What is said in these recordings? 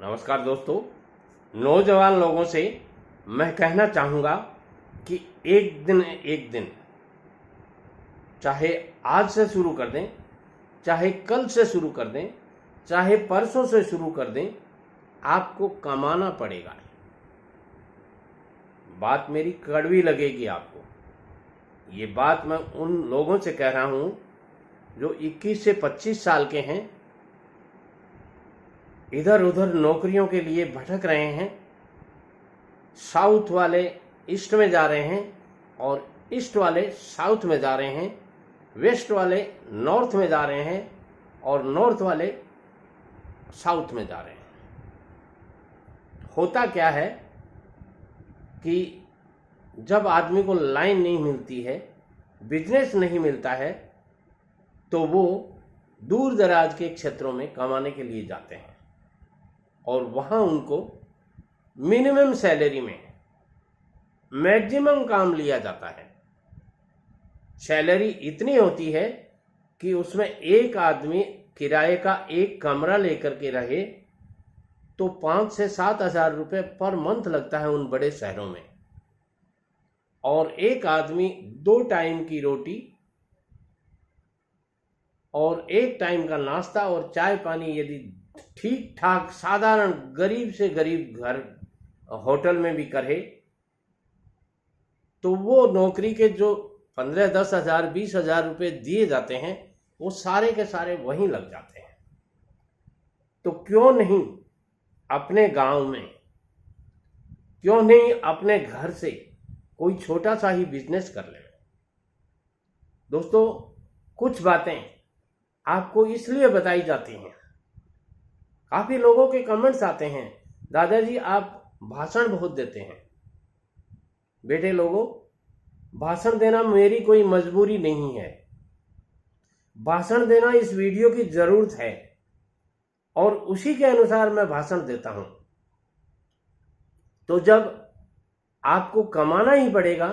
नमस्कार दोस्तों, नौजवान लोगों से मैं कहना चाहूँगा कि एक दिन चाहे आज से शुरू कर दें, चाहे कल से शुरू कर दें, चाहे परसों से शुरू कर दें, आपको कमाना पड़ेगा। बात मेरी कड़वी लगेगी आपको। ये बात मैं उन लोगों से कह रहा हूँ जो 21 से 25 साल के हैं, इधर उधर नौकरियों के लिए भटक रहे हैं। साउथ वाले ईस्ट में जा रहे हैं और ईस्ट वाले साउथ में जा रहे हैं, वेस्ट वाले नॉर्थ में जा रहे हैं और नॉर्थ वाले साउथ में जा रहे हैं। होता क्या है कि जब आदमी को लाइन नहीं मिलती है, बिजनेस नहीं मिलता है, तो वो दूर दराज के क्षेत्रों में कमाने के लिए जाते हैं और वहाँ उनको मिनिमम सैलरी में मैक्सिमम काम लिया जाता है। सैलरी इतनी होती है कि उसमें एक आदमी किराए का एक कमरा लेकर के रहे तो 5 से 7 हजार रुपये पर मंथ लगता है उन बड़े शहरों में। और एक आदमी 2 टाइम की रोटी और 1 टाइम का नाश्ता और चाय पानी यदि ठीक ठाक साधारण गरीब से गरीब घर होटल में भी करे तो वो नौकरी के जो 15-10 हजार 20 हजार रुपये दिए जाते हैं वो सारे के सारे वहीं लग जाते हैं। तो क्यों नहीं अपने गांव में, क्यों नहीं अपने घर से कोई छोटा सा ही बिजनेस कर ले। दोस्तों, कुछ बातें आपको इसलिए बताई जाती हैं। काफी लोगों के कमेंट्स आते हैं, दादाजी आप भाषण बहुत देते हैं। बेटे लोगों, भाषण देना मेरी कोई मजबूरी नहीं है। भाषण देना इस वीडियो की जरूरत है और उसी के अनुसार मैं भाषण देता हूं। तो जब आपको कमाना ही पड़ेगा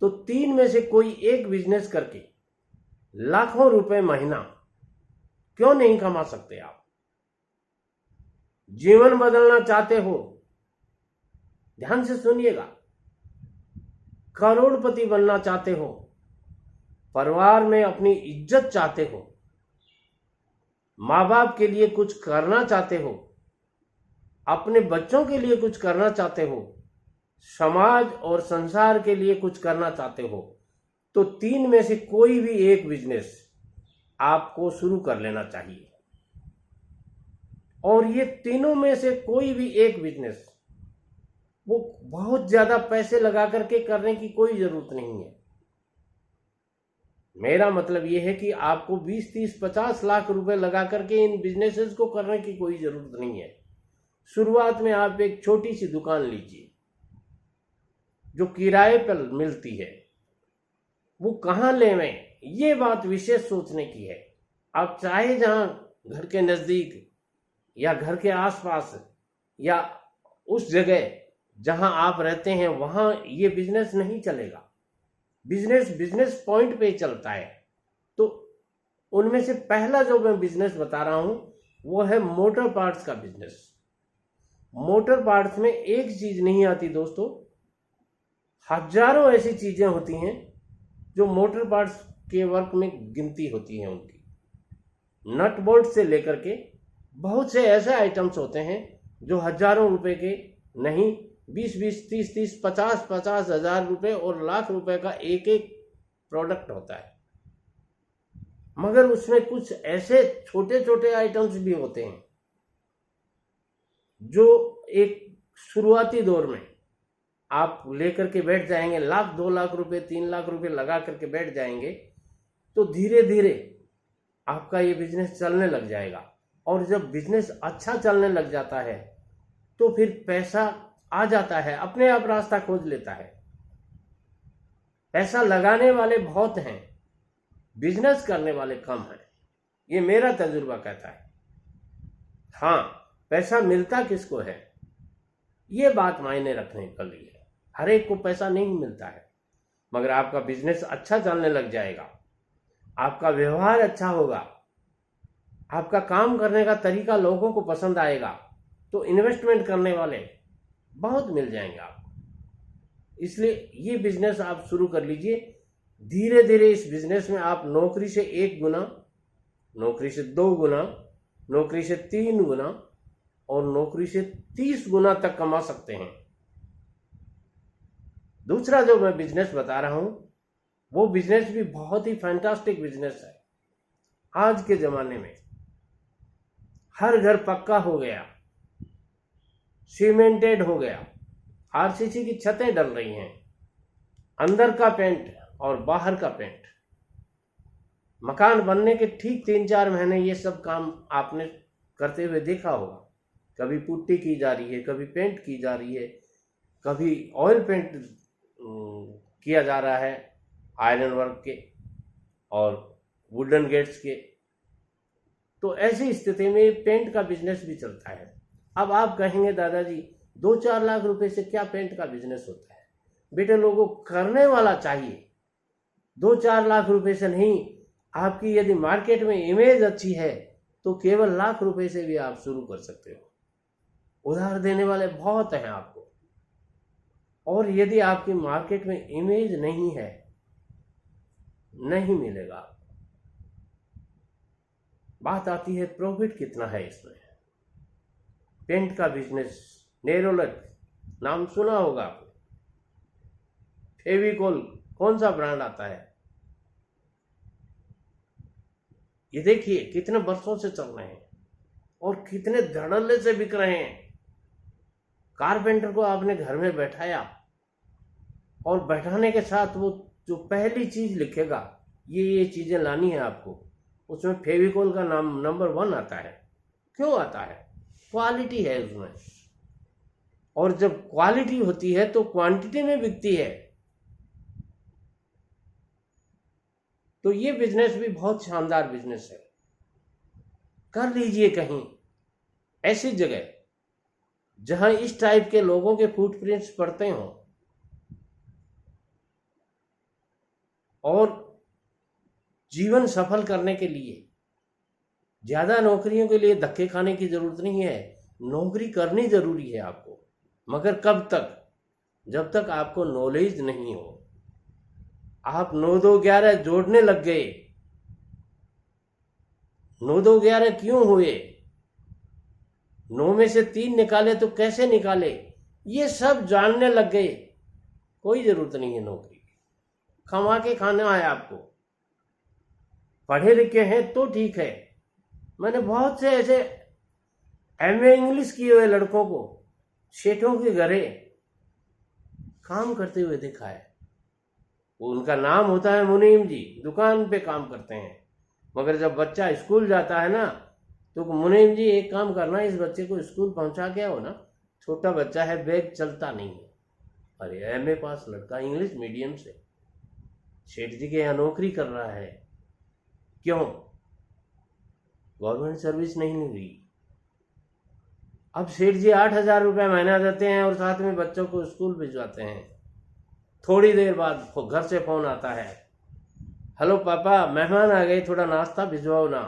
तो 3 में से कोई एक बिजनेस करके लाखों रुपए महीना क्यों नहीं कमा सकते आप। जीवन बदलना चाहते हो, ध्यान से सुनिएगा, करोड़पति बनना चाहते हो, परिवार में अपनी इज्जत चाहते हो, माँ बाप के लिए कुछ करना चाहते हो, अपने बच्चों के लिए कुछ करना चाहते हो, समाज और संसार के लिए कुछ करना चाहते हो, तो 3 में से कोई भी एक बिजनेस आपको शुरू कर लेना चाहिए। और ये तीनों में से कोई भी एक बिजनेस वो बहुत ज्यादा पैसे लगा करके करने की कोई जरूरत नहीं है। मेरा मतलब ये है कि आपको 20, 30, 50 लाख रुपए लगा करके इन बिजनेसेस को करने की कोई जरूरत नहीं है। शुरुआत में आप एक छोटी सी दुकान लीजिए जो किराए पर मिलती है। वो कहाँ लेवें, ये बात विशेष सोचने की है। आप चाहे जहां घर के नजदीक या घर के आसपास या उस जगह जहां आप रहते हैं वहां ये बिजनेस नहीं चलेगा। बिजनेस पॉइंट पे चलता है। तो उनमें से पहला जो मैं बिजनेस बता रहा हूं वो है मोटर पार्ट्स का बिजनेस। मोटर पार्ट्स में एक चीज नहीं आती दोस्तों, हजारों ऐसी चीजें होती हैं जो मोटर पार्ट्स के वर्क में गिनती होती हैं। उनकी नट बोल्ट से लेकर के बहुत से ऐसे आइटम्स होते हैं जो हजारों रुपए के नहीं, 20-20, 30-30, 50-50 हजार रुपए और लाख रुपए का एक एक प्रोडक्ट होता है। मगर उसमें कुछ ऐसे छोटे छोटे आइटम्स भी होते हैं जो एक शुरुआती दौर में आप लेकर के बैठ जाएंगे, 1 लाख 2 लाख रुपए 3 लाख रुपए लगा करके बैठ जाएंगे, तो धीरे धीरे आपका ये बिजनेस चलने लग जाएगा। और जब बिजनेस अच्छा चलने लग जाता है तो फिर पैसा आ जाता है, अपने आप रास्ता खोज लेता है। पैसा लगाने वाले बहुत हैं, बिजनेस करने वाले कम हैं, ये मेरा तजुर्बा कहता है। हाँ, पैसा मिलता किसको है ये बात मायने रखने वाली है। हर एक को पैसा नहीं मिलता है, मगर आपका बिजनेस अच्छा चलने लग जाएगा, आपका व्यवहार अच्छा होगा, आपका काम करने का तरीका लोगों को पसंद आएगा, तो इन्वेस्टमेंट करने वाले बहुत मिल जाएंगे आपको। इसलिए ये बिजनेस आप शुरू कर लीजिए। धीरे धीरे इस बिजनेस में आप नौकरी से 1 गुना, नौकरी से 2 गुना, नौकरी से 3 गुना और नौकरी से 30 गुना तक कमा सकते हैं। दूसरा जो मैं बिजनेस बता रहा हूं वो बिजनेस भी बहुत ही फैंटास्टिक बिजनेस है। आज के जमाने में हर घर पक्का हो गया, सीमेंटेड हो गया, आरसीसी की छतें डल रही हैं, अंदर का पेंट और बाहर का पेंट। मकान बनने के ठीक 3-4 महीने ये सब काम आपने करते हुए देखा होगा। कभी पुट्टी की जा रही है, कभी पेंट की जा रही है, कभी ऑयल पेंट किया जा रहा है आयरन वर्क के और वुडन गेट्स के। तो ऐसी स्थिति में पेंट का बिजनेस भी चलता है। अब आप कहेंगे दादाजी 2-4 लाख रुपए से क्या पेंट का बिजनेस होता है? बेटे लोगों, करने वाला चाहिए। 2-4 लाख रुपए से नहीं, आपकी यदि मार्केट में इमेज अच्छी है तो केवल लाख रुपए से भी आप शुरू कर सकते हो। उधार देने वाले बहुत हैं आपको। और यदि आपकी मार्केट में इमेज नहीं है, नहीं मिलेगा आपको। बात आती है प्रॉफिट कितना है इसमें। पेंट का बिजनेस, नेरोलैक नाम सुना होगा आपने। फेविकोल कौन सा ब्रांड आता है? ये देखिए कितने वर्षों से चल रहे हैं और कितने धड़ल्ले से बिक रहे हैं। कारपेंटर को आपने घर में बैठाया और बैठाने के साथ वो जो पहली चीज लिखेगा ये चीजें लानी है आपको, उसमें फेविकोल का नाम नंबर 1 आता है। क्यों आता है? क्वालिटी है उसमें। और जब क्वालिटी होती है तो क्वांटिटी में बिकती है। तो ये बिजनेस भी बहुत शानदार बिजनेस है। कर लीजिए कहीं ऐसी जगह जहां इस टाइप के लोगों के फुटप्रिंट्स पड़ते हों और जीवन सफल करने के लिए ज्यादा नौकरियों के लिए धक्के खाने की जरूरत नहीं है। नौकरी करनी जरूरी है आपको, मगर कब तक? जब तक आपको नॉलेज नहीं हो। आप 9 2 11 जोड़ने लग गए। 9 2 11 क्यों हुए? 9 में से 3 निकाले तो कैसे निकाले? ये सब जानने लग गए। कोई जरूरत नहीं है नौकरी की। कमा के खाना है आपको। पढ़े लिखे हैं तो ठीक है। मैंने बहुत से ऐसे एमए इंग्लिश किए हुए लड़कों को सेठों के घरे काम करते हुए देखा है। उनका नाम होता है मुनीम जी, दुकान पे काम करते हैं, मगर जब बच्चा स्कूल जाता है ना तो मुनीम जी एक काम करना, इस बच्चे को स्कूल पहुंचा के आओ ना, छोटा बच्चा है, बैग चलता नहीं है। अरे एमए पास लड़का इंग्लिश मीडियम से सेठ जी के यहाँ नौकरी कर रहा है। क्यों? गवर्नमेंट सर्विस नहीं हुई। अब सेठ जी 8,000 रुपये महीना देते हैं और साथ में बच्चों को स्कूल भिजवाते हैं। थोड़ी देर बाद घर से फोन आता है, हेलो पापा, मेहमान आ गए, थोड़ा नाश्ता भिजवाओ ना।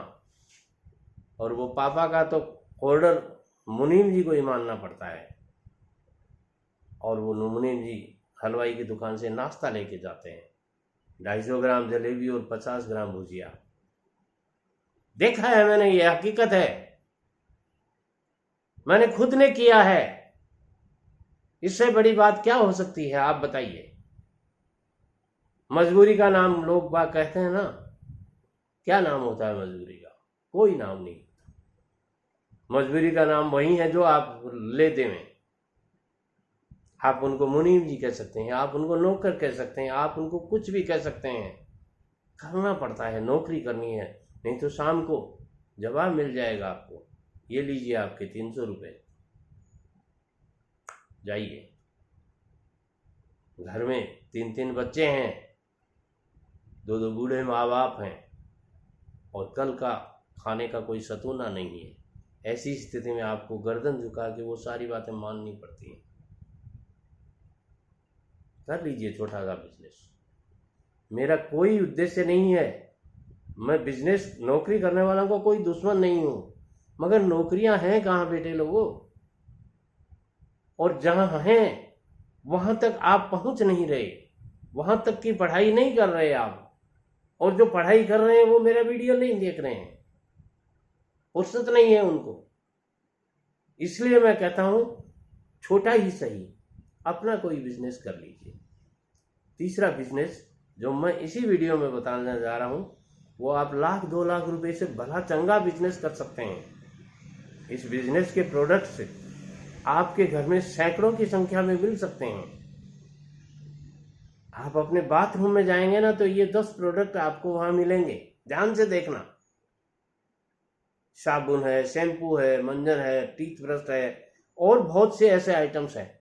और वो पापा का तो ऑर्डर मुनीम जी को ही मानना पड़ता है। और वो मुनीम जी हलवाई की दुकान से नाश्ता लेके जाते हैं, 250 ग्राम जलेबी और 50 ग्राम भुजिया। देखा है मैंने, ये हकीकत है, मैंने खुद ने किया है। इससे बड़ी बात क्या हो सकती है आप बताइए? मजबूरी का नाम लोग बात कहते हैं ना, क्या नाम होता है मजबूरी का? कोई नाम नहीं। मजबूरी का नाम वही है जो आप लेते में। आप उनको मुनीम जी कह सकते हैं, आप उनको नौकर कह सकते हैं, आप उनको कुछ भी कह सकते हैं। करना पड़ता है, नौकरी करनी है, नहीं तो शाम को जवाब मिल जाएगा आपको, ये लीजिए आपके 300 रुपये, जाइए। घर में 3-3 बच्चे हैं, 2-2 बूढ़े माँ बाप हैं और कल का खाने का कोई सतूना नहीं है। ऐसी स्थिति में आपको गर्दन झुका के वो सारी बातें माननी पड़ती हैं। कर लीजिए छोटा सा बिजनेस। मेरा कोई उद्देश्य नहीं है, मैं बिजनेस नौकरी करने वालों को कोई दुश्मन नहीं हूं, मगर नौकरियां हैं कहाँ बेटे लोगों? और जहां हैं वहां तक आप पहुंच नहीं रहे, वहां तक की पढ़ाई नहीं कर रहे आप, और जो पढ़ाई कर रहे हैं वो मेरा वीडियो नहीं देख रहे हैं, फुर्सत नहीं है उनको। इसलिए मैं कहता हूं छोटा ही सही अपना कोई बिजनेस कर लीजिए। तीसरा बिजनेस जो मैं इसी वीडियो में बताने जा रहा हूं, वो आप 1,00,000-2,00,000 रुपए से भला चंगा बिजनेस कर सकते हैं। इस बिजनेस के प्रोडक्ट से आपके घर में सैकड़ों की संख्या में मिल सकते हैं। आप अपने बाथरूम में जाएंगे ना तो ये 10 प्रोडक्ट आपको वहां मिलेंगे, ध्यान से देखना। साबुन है, शैम्पू है, मंजन है, टीथ ब्रश है, और बहुत से ऐसे आइटम्स हैं